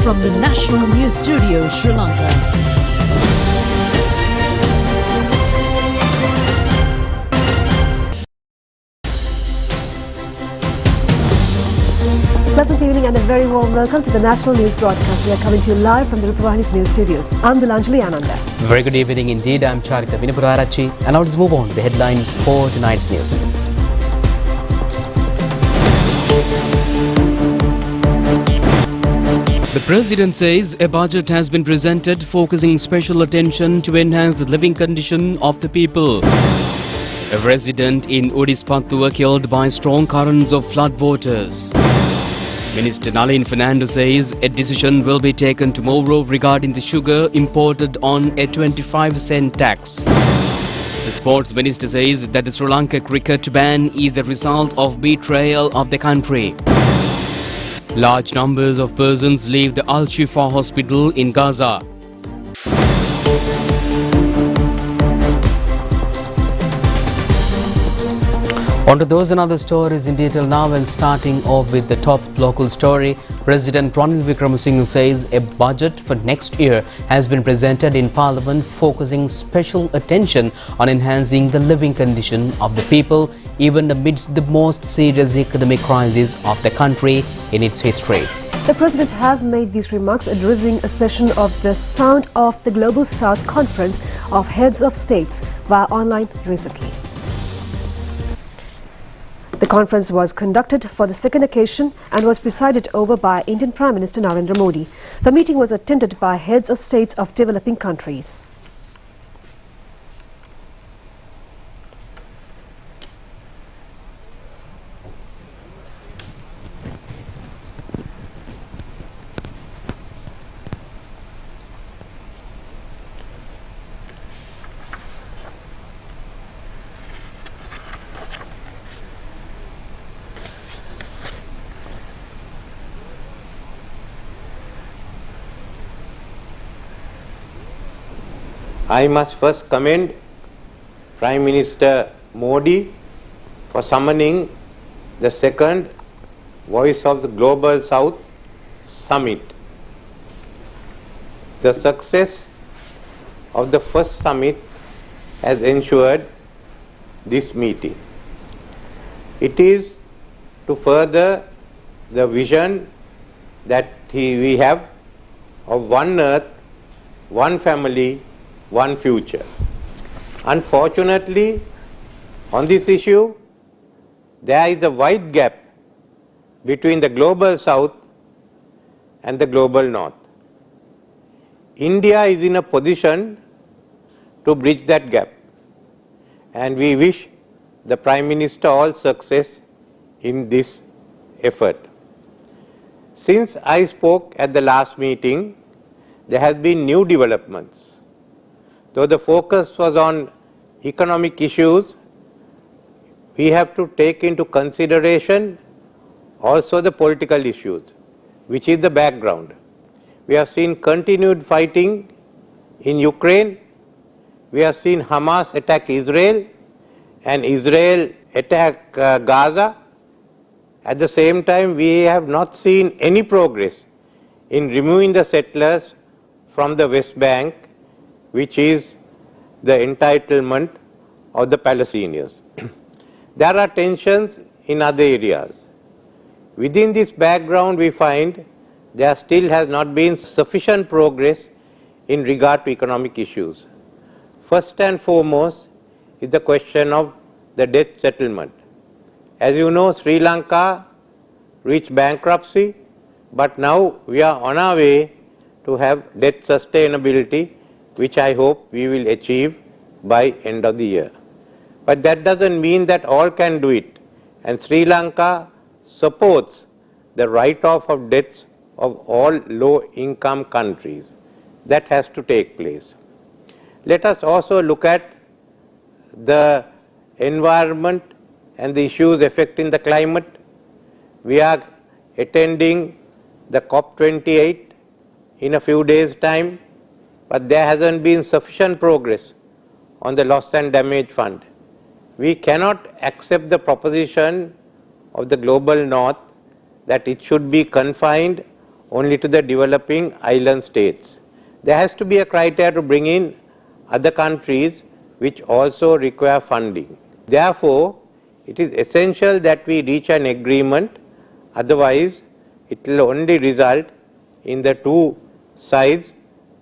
from the National News Studio, Sri Lanka. Pleasant evening and a very warm welcome to the National News Broadcast. We are coming to you live from the Rupavahini's News Studios. I'm Dilanjali Ananda. Very good evening indeed. I'm Charita Vinipurarachi. And now let's move on to the headlines for tonight's news. The President says a budget has been presented focusing special attention to enhance the living condition of the people. A resident in Udispattua killed by strong currents of floodwaters. Minister Nalin Fernando says a decision will be taken tomorrow regarding the sugar imported on a 25% tax. The Sports Minister says that the Sri Lanka cricket ban is the result of betrayal of the country. Large numbers of persons leave the Al-Shifa hospital in Gaza. On to those and other stories in detail now, and starting off with the top local story. President Ranil Wickremesinghe says a budget for next year has been presented in Parliament focusing special attention on enhancing the living condition of the people, even amidst the most serious economic crisis of the country in its history. The President has made these remarks addressing a session of the Sound of the Global South Conference of Heads of States via online recently. The conference was conducted for the second occasion and was presided over by Indian Prime Minister Narendra Modi. The meeting was attended by heads of states of developing countries. I must first commend Prime Minister Modi for summoning the second Voice of the Global South Summit. The success of the first summit has ensured this meeting. It is to further the vision that we have of one earth, one family, one future. Unfortunately, on this issue, there is a wide gap between the global south and the global north. India is in a position to bridge that gap, and we wish the Prime Minister all success in this effort. Since I spoke at the last meeting, there have been new developments. Though the focus was on economic issues, we have to take into consideration also the political issues, which is the background. We have seen continued fighting in Ukraine. We have seen Hamas attack Israel and Israel attack Gaza. At the same time, we have not seen any progress in removing the settlers from the West Bank, which is the entitlement of the Palestinians. There are tensions in other areas. Within this background, we find there still has not been sufficient progress in regard to economic issues. First and foremost is the question of the debt settlement. As you know, Sri Lanka reached bankruptcy, but now we are on our way to have debt sustainability, which I hope we will achieve by end of the year. But that doesn't mean that all can do it, and Sri Lanka supports the write-off of debts of all low-income countries. That has to take place. Let us also look at the environment and the issues affecting the climate. We are attending the COP28 in a few days' time, but there hasn't been sufficient progress on the loss and damage fund. We cannot accept the proposition of the global north that it should be confined only to the developing island states. There has to be a criteria to bring in other countries which also require funding. Therefore, it is essential that we reach an agreement, otherwise it will only result in the two sides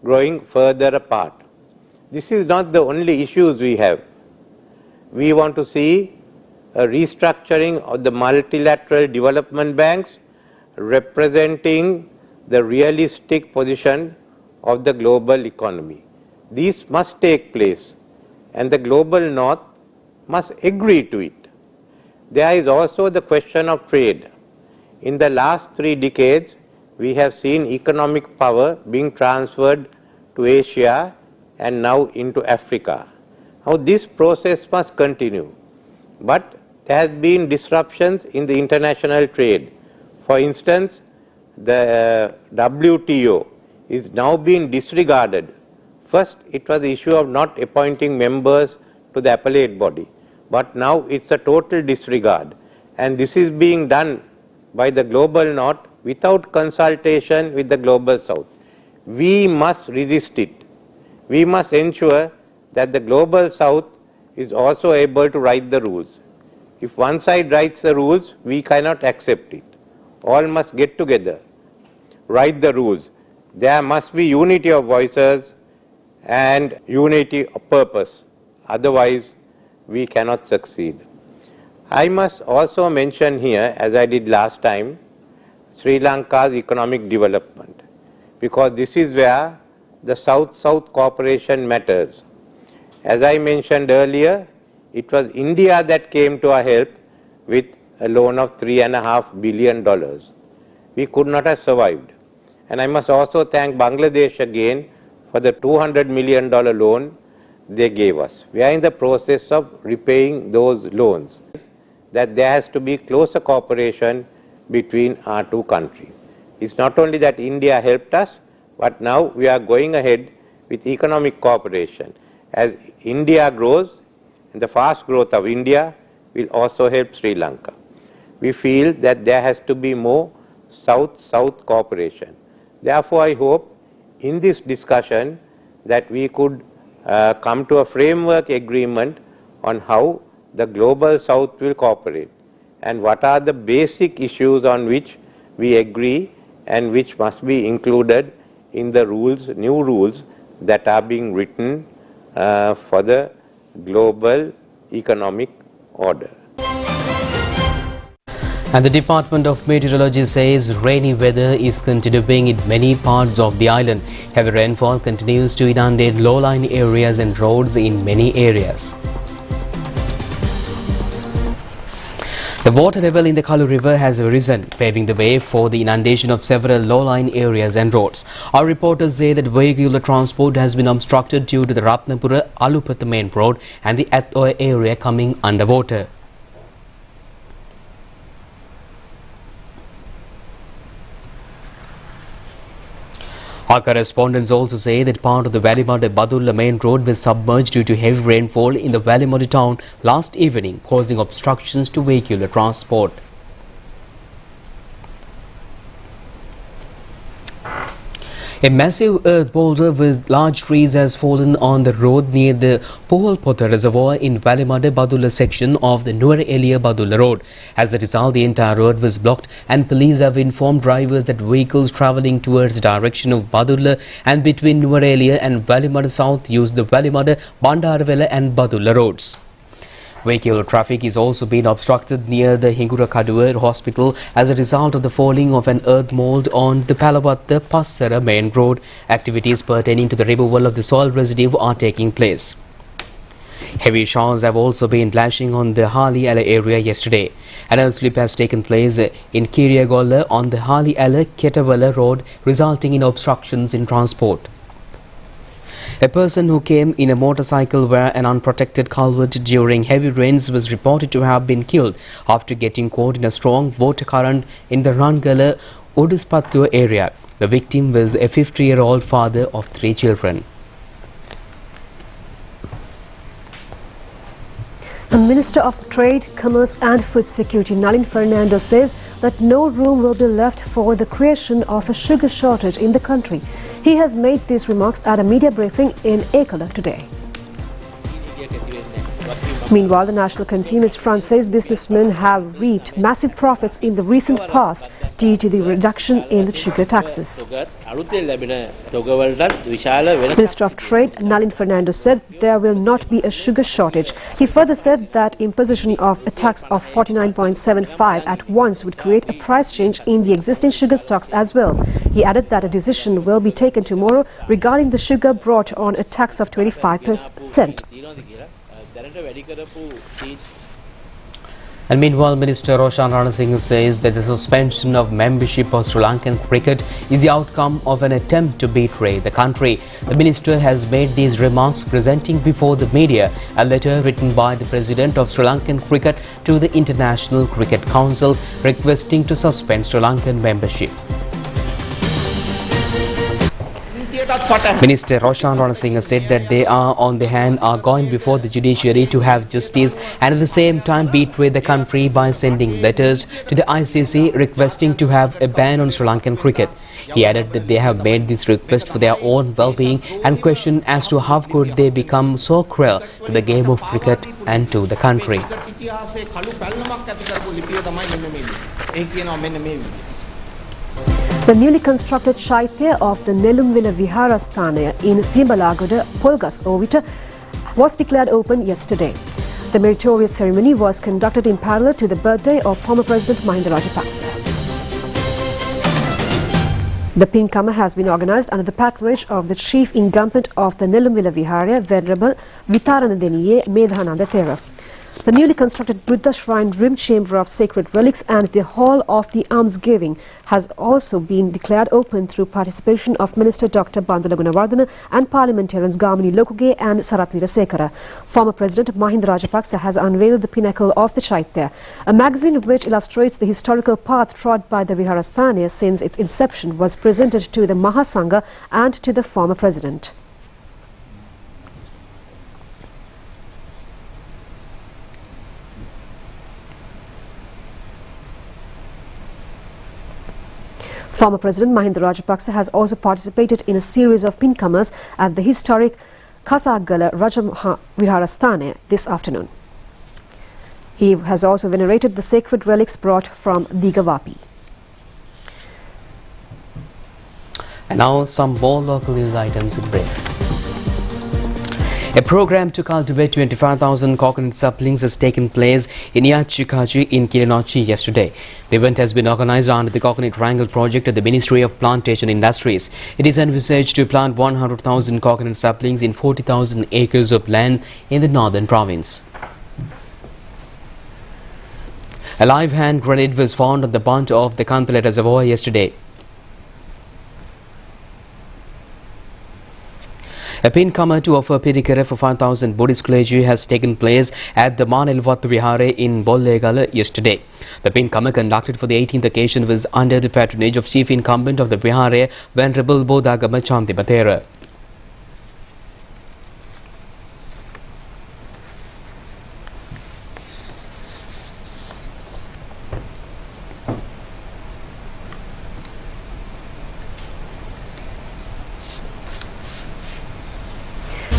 growing further apart. This is not the only issues we have. We want to see a restructuring of the multilateral development banks representing the realistic position of the global economy. These must take place and the global north must agree to it. There is also the question of trade. In the last 3 decades, we have seen economic power being transferred to Asia and now into Africa. Now this process must continue, but there has been disruptions in the international trade. For instance, the WTO is now being disregarded. First, it was the issue of not appointing members to the appellate body, but now it's a total disregard, and this is being done by the global north without consultation with the global south. We must resist it. We must ensure that the global south is also able to write the rules. If one side writes the rules, we cannot accept it. All must get together, write the rules. There must be unity of voices and unity of purpose. Otherwise, we cannot succeed. I must also mention here, as I did last time, Sri Lanka's economic development, because this is where the South-South cooperation matters. As I mentioned earlier, it was India that came to our help with a loan of $3.5 billion. We could not have survived. And I must also thank Bangladesh again for the $200 million loan they gave us. We are in the process of repaying those loans. That there has to be closer cooperation between our two countries. It's not only that India helped us, but now we are going ahead with economic cooperation. As India grows, and the fast growth of India will also help Sri Lanka. We feel that there has to be more South-South cooperation. Therefore, I hope in this discussion that we could come to a framework agreement on how the global south will cooperate and what are the basic issues on which we agree and which must be included in the rules, new rules that are being written for the global economic order. And the Department of Meteorology says rainy weather is continuing in many parts of the island. Heavy rainfall continues to inundate low-lying areas and roads in many areas. The water level in the Kalu River has risen, paving the way for the inundation of several low-lying areas and roads. Our reporters say that vehicular transport has been obstructed due to the Ratnapura Alupatha main road and the Athoy area coming underwater. Our correspondents also say that part of the Valimada-Badulla main road was submerged due to heavy rainfall in the Valimada town last evening, causing obstructions to vehicular transport. A massive earth boulder with large trees has fallen on the road near the Puholpotha reservoir in Valimada-Badulla section of the Nuwara-Eliya-Badulla road. As a result, the entire road was blocked and police have informed drivers that vehicles travelling towards the direction of Badulla and between Nuwara-Eliya and Valimada South use the Valimada, Bandaravela and Badulla roads. Vehicular traffic is also being obstructed near the Hingura Kaduwa hospital as a result of the falling of an earth mould on the Palawatta Passara main road. Activities pertaining to the removal of the soil residue are taking place. Heavy showers have also been lashing on the Hali Ala area yesterday. An earth slip has taken place in Kiriagolla on the Hali Ala Ketawala road, resulting in obstructions in transport. A person who came in a motorcycle via an unprotected culvert during heavy rains was reported to have been killed after getting caught in a strong water current in the Rangala Uduspattua area. The victim was a 50-year-old father of 3 children. The Minister of Trade, Commerce and Food Security, Nalin Fernando, says that no room will be left for the creation of a sugar shortage in the country. He has made these remarks at a media briefing in Ekala today. Meanwhile, the National Consumers Front says businessmen have reaped massive profits in the recent past due to the reduction in the sugar taxes. Minister of Trade Nalin Fernando said there will not be a sugar shortage. He further said that imposition of a tax of 49.75 at once would create a price change in the existing sugar stocks as well. He added that a decision will be taken tomorrow regarding the sugar brought on a tax of 25%. And meanwhile, Minister Roshan Ranasinghe says that the suspension of membership of Sri Lankan cricket is the outcome of an attempt to betray the country. The minister has made these remarks presenting before the media a letter written by the President of Sri Lankan cricket to the International Cricket Council requesting to suspend Sri Lankan membership. Minister Roshan Ranasinghe said that they are going before the judiciary to have justice and at the same time betray the country by sending letters to the ICC requesting to have a ban on Sri Lankan cricket. He added that they have made this request for their own well-being and questioned as to how could they become so cruel to the game of cricket and to the country. The newly constructed Chaitya of the Nelumvila Viharasthana in Simbalagoda, Polgas Ovita was declared open yesterday. The meritorious ceremony was conducted in parallel to the birthday of former President Mahinda Rajapaksa. The Pinkama has been organized under the patronage of the chief incumbent of the Nelumvila Viharya, Venerable Vitarana Deni Medhananda Thera. The newly constructed Buddha Shrine Rim Chamber of Sacred Relics and the Hall of the Almsgiving has also been declared open through participation of Minister Dr. Bandula Gunawardena and parliamentarians Gamini Lokuge and Sarath Weerasekara. Former President Mahinda Rajapaksa has unveiled the pinnacle of the Chaitya, a magazine which illustrates the historical path trod by the Viharasthana since its inception was presented to the Mahasangha and to the former President. Former President Mahinda Rajapaksa has also participated in a series of pinkamas at the historic Kasagala Raja Viharasthana this afternoon. He has also venerated the sacred relics brought from Digavapi. And now some more local news items in brief. A program to cultivate 25,000 coconut saplings has taken place in Kachi in Kilinochchi yesterday. The event has been organized under the Coconut Triangle project at the Ministry of Plantation Industries. It is envisaged to plant 100,000 coconut saplings in 40,000 acres of land in the northern province. A live hand grenade was found on the bunt of the Kantale reservoir yesterday. A pincomer to offer Pirikara for 5,000 Buddhist clergy has taken place at the Manilvat Vihare in Bollegala yesterday. The pincomer conducted for the 18th occasion was under the patronage of chief incumbent of the Vihare, Venerable Bodhagama Chandibatera.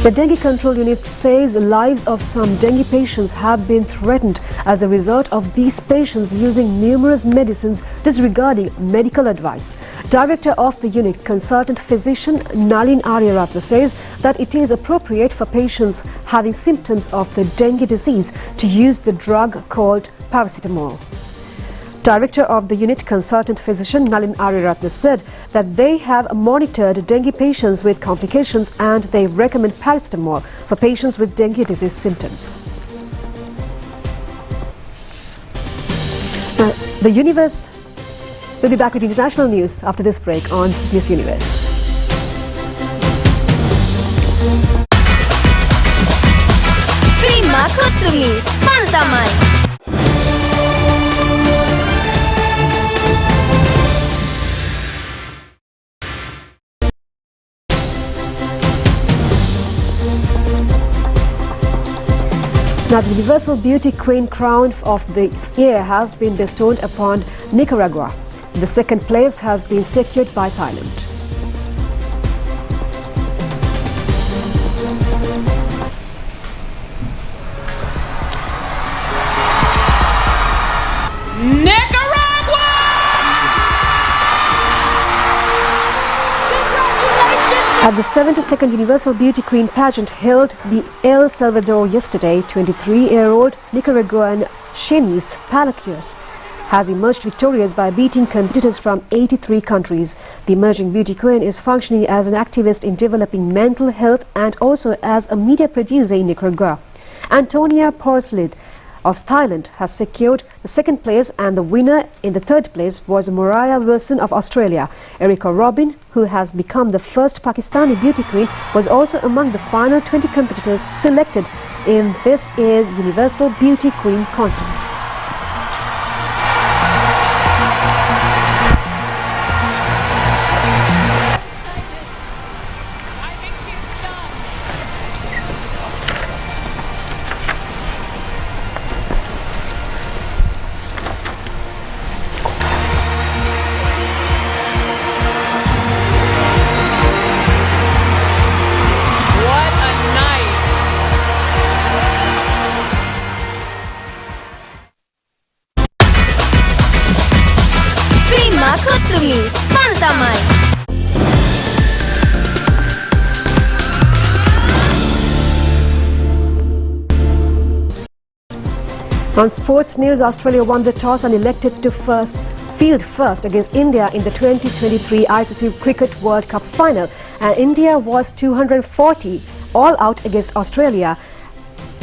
The Dengue Control Unit says lives of some dengue patients have been threatened as a result of these patients using numerous medicines disregarding medical advice. Director of the unit, consultant physician Nalin Aryaratna says that it is appropriate for patients having symptoms of the dengue disease to use the drug called paracetamol. Director of the unit, consultant physician Nalin Aryaratna said that they have monitored dengue patients with complications and they recommend paracetamol for patients with dengue disease symptoms. The Universe will be back with international news after this break on Miss Universe. Prima Kutumi, Pantamai. Now, the Universal Beauty Queen crown of this year has been bestowed upon Nicaragua. The second place has been secured by Thailand. Nicaragua! Congratulations! At the 72nd Universal Beauty Queen pageant held in El Salvador yesterday, 23-year-old Nicaraguan Shanice Palacios has emerged victorious by beating competitors from 83 countries. The emerging beauty queen is functioning as an activist in developing mental health and also as a media producer in Nicaragua. Antonia Porslid of Thailand has secured the second place, and the winner in the third place was Mariah Wilson of Australia. Erica Robin, who has become the first Pakistani beauty queen, was also among the final 20 competitors selected in this year's Universal Beauty Queen contest. On sports news, Australia won the toss and elected to field first against India in the 2023 ICC Cricket World Cup final. And India was 240 all out against Australia,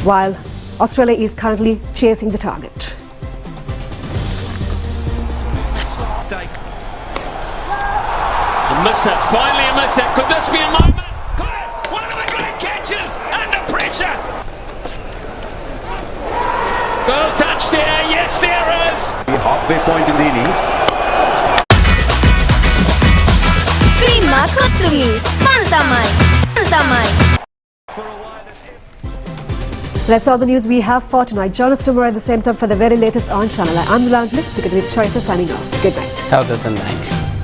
while Australia is currently chasing the target. A miss-up, finally a miss-up. Could this be a moment? One of the great catches under pressure. Goal touch there, yes there is. The halfway point in the innings. Prima Kutumi, Pantamai. That's all the news we have for tonight. Join us tomorrow at the same time for the very latest on ChannelEye. I'm Nilanjali. You can read Sharika signing off. Good night. Have a pleasant night.